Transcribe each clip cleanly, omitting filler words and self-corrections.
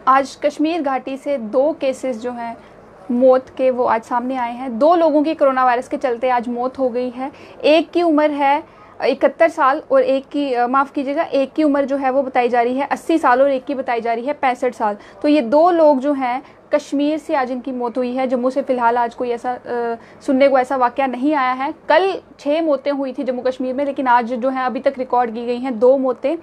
आज कश्मीर घाटी से 2 केसेस जो हैं मौत के, वो आज सामने आए हैं। 2 लोगों की कोरोना वायरस के चलते आज मौत हो गई है। एक की उम्र है 71 साल और एक की एक की उम्र जो है वो बताई जा रही है 80 साल और एक की बताई जा रही है 65 साल। तो ये 2 लोग जो हैं कश्मीर से आज इनकी मौत हुई है। जम्मू से फिलहाल आज कोई ऐसा सुनने को ऐसा वाकया नहीं आया है। कल 6 मौतें हुई थी जम्मू कश्मीर में, लेकिन आज जो है अभी तक रिकॉर्ड की गई हैं 2 मौतें।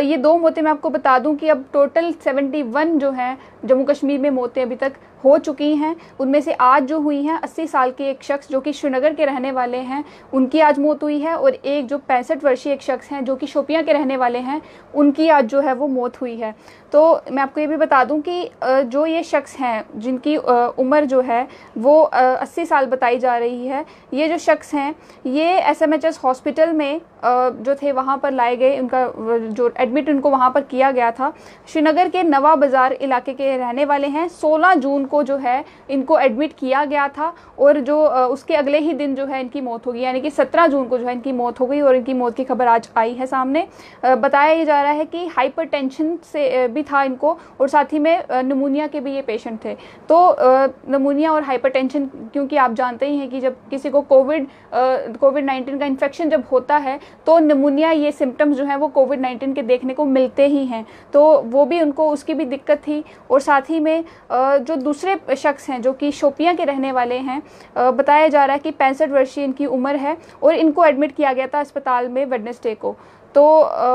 ये 2 मौतें मैं आपको बता दूं कि अब टोटल 71 जो है जम्मू कश्मीर में मौतें अभी तक हो चुकी हैं। उनमें से आज जो हुई हैं 80 साल के एक शख्स जो कि श्रीनगर के रहने वाले हैं, उनकी आज मौत हुई है, और एक जो 65 वर्षीय एक शख्स हैं जो कि शोपियां के रहने वाले हैं, उनकी आज जो है वो मौत हुई है। तो मैं आपको ये भी बता दूं कि जो ये शख्स हैं जिनकी उम्र जो है वो 80 साल बताई जा रही है, ये जो शख्स हैं ये SMHS हॉस्पिटल में जो थे वहाँ पर लाए गए। उनका जो एडमिट उनको वहाँ पर किया गया था। श्रीनगर के नवा बाज़ार इलाके के रहने वाले हैं। 16 जून को जो है इनको एडमिट किया गया था और जो उसके अगले ही दिन जो है इनकी मौत हो गई, यानी कि 17 जून को जो है इनकी मौत हो गई और इनकी मौत की खबर आज आई है सामने। बताया जा रहा है कि हाइपरटेंशन से भी था इनको और साथ ही में निमोनिया के भी ये पेशेंट थे। तो निमोनिया और हाइपरटेंशन, क्योंकि आप जानते ही हैं कि जब किसी को कोविड-19 का इन्फेक्शन जब होता है तो निमोनिया ये सिम्टम्स जो हैं वो कोविड-19 के देखने को मिलते ही हैं। तो वो भी उनको उसकी भी दिक्कत थी। और साथ ही में जो दूसरे शख्स हैं जो कि शोपियां के रहने वाले हैं, बताया जा रहा है कि 65 वर्षीय इनकी उम्र है और इनको एडमिट किया गया था अस्पताल में वेडनेसडे को। तो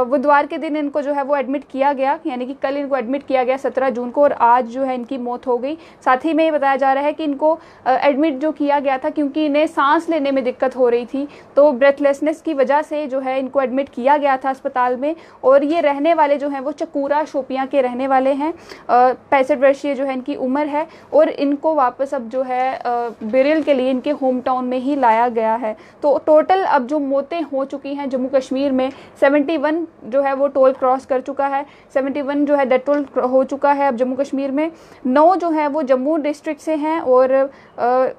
बुधवार के दिन इनको जो है वो एडमिट किया गया, यानी कि कल इनको एडमिट किया गया 17 जून को, और आज जो है इनकी मौत हो गई। साथ ही में ये बताया जा रहा है कि इनको एडमिट जो किया गया था क्योंकि इन्हें सांस लेने में दिक्कत हो रही थी, तो ब्रेथलेसनेस की वजह से जो है इनको एडमिट किया गया था अस्पताल में। और ये रहने वाले जो हैं वो चकूरा शोपियां के रहने वाले हैं। 65 वर्षीय जो है इनकी उम्र है और इनको वापस अब जो है बेरियल के लिए इनके होम टाउन में ही लाया गया है। तो टोटल अब जो मौतें हो चुकी हैं जम्मू कश्मीर में, 71 जो है वो टोल क्रॉस कर चुका है। 71 जो है डेथ टोल हो चुका है अब जम्मू कश्मीर में। 9 जो है वो जम्मू डिस्ट्रिक्ट से हैं और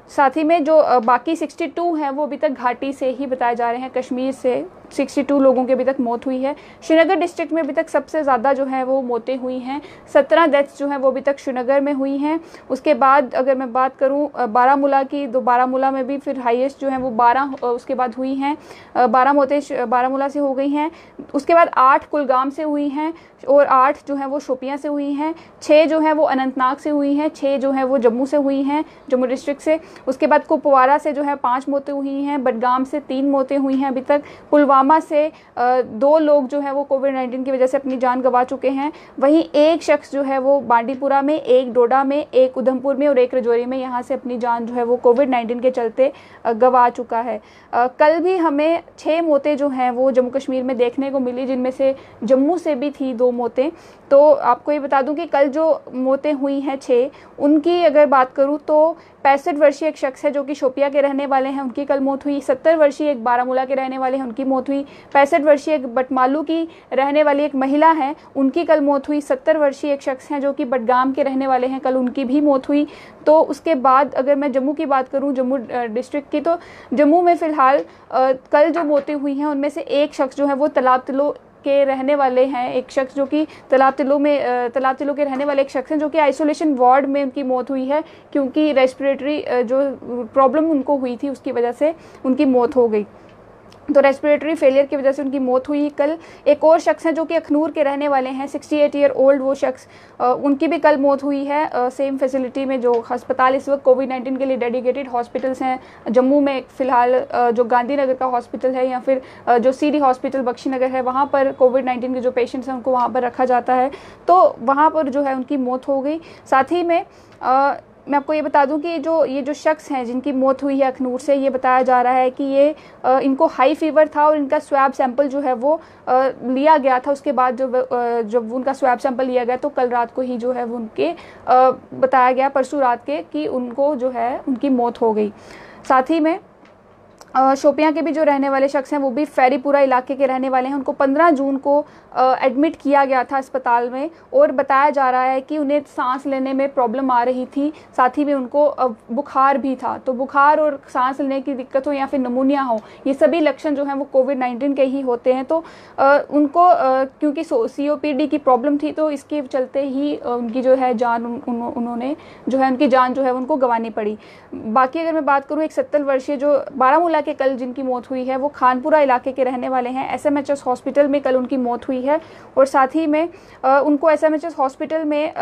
साथ ही में जो बाकी 62 हैं वो अभी तक घाटी से ही बताए जा रहे हैं। कश्मीर से 62 लोगों की अभी तक मौत हुई है। श्रीनगर डिस्ट्रिक्ट में अभी तक सबसे ज़्यादा जो है वो मौतें हुई हैं। 17 डेथ्स जो हैं वो अभी तक श्रीनगर में हुई हैं। उसके बाद अगर मैं बात करूं बारामूला की, तो बारामूला में भी फिर हाईएस्ट जो है वो 12 उसके बाद हुई हैं। 12 मौतें बारामूला से हो गई हैं। उसके बाद 8 कुलगाम से हुई हैं और 8 जो है वो शोपियां से हुई हैं। 6 जो है वो अनंतनाग से हुई हैं। 6 जो है वो जम्मू से हुई हैं, जम्मू डिस्ट्रिक्ट से। उसके बाद कुपवारा से जो है 5 मौतें हुई हैं। बडगाम से 3 मौतें हुई हैं अभी तक। पुलवामा से 2 लोग जो है वो कोविड-19 की वजह से अपनी जान गंवा चुके हैं। वहीं एक शख्स जो है वो बांडीपुरा में, एक डोडा में, एक उधमपुर में और एक रजौरी में यहाँ से अपनी जान जो है वो कोविड-19 के चलते गंवा चुका है। कल भी हमें 6 मौतें जो हैं वो जम्मू कश्मीर में देखने को मिली, जिनमें से जम्मू से भी थी 2 मौतें। तो आपको ये बता दूं कि कल जो मौतें हुई हैं 6, उनकी अगर बात करूं तो 65 वर्षीय एक शख्स है जो कि शोपिया के रहने वाले हैं, उनकी कल मौत हुई। 70 वर्षीय एक बारामूला के रहने वाले हैं, उनकी मौत हुई। 65 वर्षीय एक बटमालू की रहने वाली एक महिला है, उनकी कल मौत हुई। 70 वर्षीय एक शख्स हैं जो कि बडगाम के रहने वाले हैं, कल उनकी भी मौत हुई। तो उसके बाद अगर मैं जम्मू की बात करूं, जम्मू डिस्ट्रिक्ट की, तो जम्मू में फ़िलहाल कल जो मौतें हुई हैं उनमें से एक शख्स जो है वो तालाब तिलो के रहने वाले हैं। एक शख्स जो कि तालाब तिलो के रहने वाले एक शख्स हैं जो कि आइसोलेशन वार्ड में उनकी मौत हुई है, क्योंकि रेस्पिरेटरी जो प्रॉब्लम उनको हुई थी उसकी वजह से उनकी मौत हो गई। तो रेस्पिरेटरी फेलियर की वजह से उनकी मौत हुई। कल एक और शख्स हैं जो कि अखनूर के रहने वाले हैं, 68 ईयर ओल्ड वो शख्स, उनकी भी कल मौत हुई है सेम फैसिलिटी में। जो अस्पताल इस वक्त कोविड-19 के लिए डेडिकेटेड हॉस्पिटल्स हैं जम्मू में, फ़िलहाल जो गांधीनगर का हॉस्पिटल है या फिर जो सीडी हॉस्पिटल बख्शीनगर है, वहाँ पर कोविड-19 के जो पेशेंट्स हैं उनको वहाँ पर रखा जाता है। तो वहाँ पर जो है उनकी मौत हो गई। साथ ही में मैं आपको ये बता दूं कि ये जो शख्स हैं जिनकी मौत हुई है अखनूर से, ये बताया जा रहा है कि ये इनको हाई फीवर था और इनका स्वैब सैंपल जो है वो लिया गया था। उसके बाद जब उनका स्वैब सैंपल लिया गया तो कल रात को ही जो है वो उनके बताया गया, परसों रात के, कि उनको जो है उनकी मौत हो गई। साथ ही में शोपियां के भी जो रहने वाले शख्स हैं वो भी फेरीपुरा इलाके के रहने वाले हैं। उनको 15 जून को एडमिट किया गया था अस्पताल में, और बताया जा रहा है कि उन्हें सांस लेने में प्रॉब्लम आ रही थी, साथ ही में उनको बुखार भी था। तो बुखार और सांस लेने की दिक्कत हो या फिर नमूनिया हो, ये सभी लक्षण जो हैं वो कोविड-19 के ही होते हैं। तो उनको क्योंकि COPD की प्रॉब्लम थी, तो इसके चलते ही उनकी जो है जान उन्होंने जो है उनकी जान जो है उनको गंवानी पड़ी। बाकी अगर मैं बात करूँ, एक 70 वर्षीय जो बारामूला के कल जिनकी मौत हुई है, वो खानपुरा इलाके के रहने वाले हैं। SMHS हॉस्पिटल में कल उनकी मौत हुई है, और साथ ही में उनको SMHS हॉस्पिटल में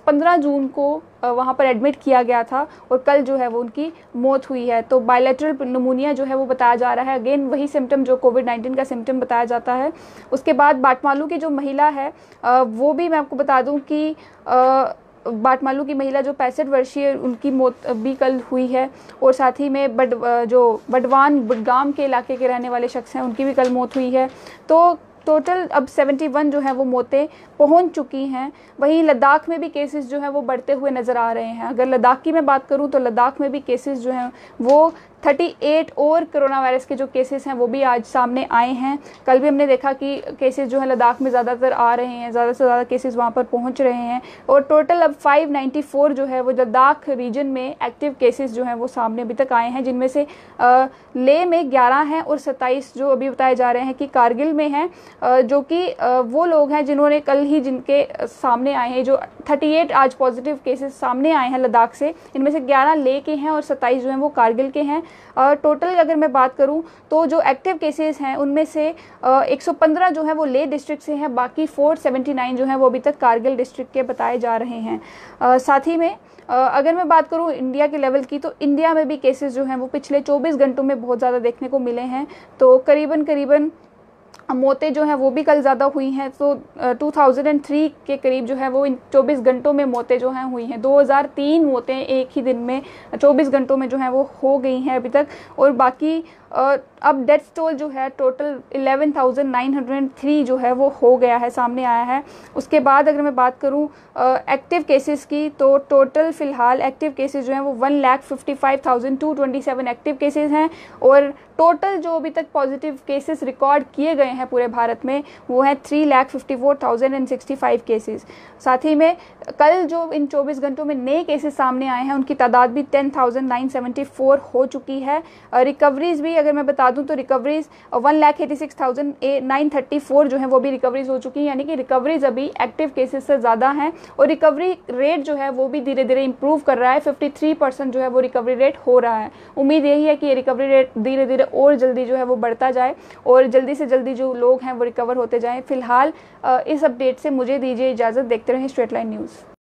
15 जून को वहाँ पर एडमिट किया गया था, और कल जो है वो उनकी मौत हुई है। तो बायलैटरल निमोनिया जो है वो बताया जा रहा है, अगेन वही सिम्टम जो कोविड-19 का सिम्टम बताया जाता है। उसके बाद बाटमालू की जो महिला है, वो भी मैं आपको बता दूं कि बाटमालू की महिला जो 65 वर्षीय, उनकी मौत भी कल हुई है, और साथ ही में बडवान बुडगाम के इलाके के रहने वाले शख्स हैं, उनकी भी कल मौत हुई है। तो टोटल अब 71 जो है वो मौतें पहुंच चुकी हैं। वहीं लद्दाख में भी केसेस जो हैं वो बढ़ते हुए नज़र आ रहे हैं। अगर लद्दाख की मैं बात करूं तो लद्दाख में भी केसेस जो हैं वो 38 और कोरोना वायरस के जो केसेस हैं वो भी आज सामने आए हैं। कल भी हमने देखा कि केसेस जो है लद्दाख में ज़्यादातर आ रहे हैं, ज़्यादा से ज़्यादा केसेस वहाँ पर पहुँच रहे हैं, और टोटल अब 594 जो है वो लद्दाख रीजन में एक्टिव केसेस जो हैं वो सामने अभी तक आए हैं, जिनमें से लेह में 11 हैं और 27 जो अभी बताए जा रहे हैं कि कारगिल में हैं, जो कि वो लोग हैं जिन्होंने कल ही जिनके सामने आए हैं। जो 38 आज पॉजिटिव केसेस सामने आए हैं लद्दाख से, इनमें से 11 लेह के हैं और 27 जो हैं वो कारगिल के हैं। टोटल अगर मैं बात करूं तो जो एक्टिव केसेस हैं उनमें से 115 जो है वो लेह डिस्ट्रिक्ट से हैं, बाकी 479 जो हैं वो अभी तक कारगिल डिस्ट्रिक्ट के बताए जा रहे हैं। साथ ही में अगर मैं बात करूं इंडिया के लेवल की, तो इंडिया में भी केसेस जो हैं वो पिछले 24 घंटों में बहुत ज़्यादा देखने को मिले हैं। तो करीबन मौतें जो हैं वो भी कल ज़्यादा हुई हैं। तो 2003 के करीब जो है वो इन 24 घंटों में मौतें जो हैं हुई हैं। 2003 मौतें एक ही दिन में 24 घंटों में जो हैं वो हो गई हैं अभी तक। और बाकी अब डेथ टोल जो है टोटल 11,903 जो है वो हो गया है, सामने आया है। उसके बाद अगर मैं बात करूं एक्टिव केसेस की, तो टोटल फ़िलहाल एक्टिव केसेस जो हैं वो 1,55,227 एक्टिव केसेस हैं, और टोटल जो अभी तक पॉजिटिव केसेस रिकॉर्ड किए गए हैं पूरे भारत में वो है 3,54,065 केसेस। साथ ही में कल जो इन 24 घंटों में नए केसेस सामने आए हैं उनकी तादाद भी 10,974 हो चुकी है। रिकवरीज भी अगर मैं बता दूं तो रिकवरीज 1,86,934 जो है वो भी रिकवरीज हो चुकी हैं, यानी कि रिकवरीज अभी एक्टिव केसेस से ज़्यादा हैं, और रिकवरी रेट जो है वो भी धीरे धीरे इंप्रूव कर रहा है। 53% जो है वो रिकवरी रेट हो रहा है। उम्मीद यही है कि ये रिकवरी रेट धीरे धीरे और जल्दी जो है वो बढ़ता जाए, और जल्दी से जल्दी जो लोग हैं वो रिकवर होते जाएं। फिलहाल इस अपडेट से मुझे दीजिए इजाज़त। देखते रहें स्ट्रेट लाइन न्यूज़।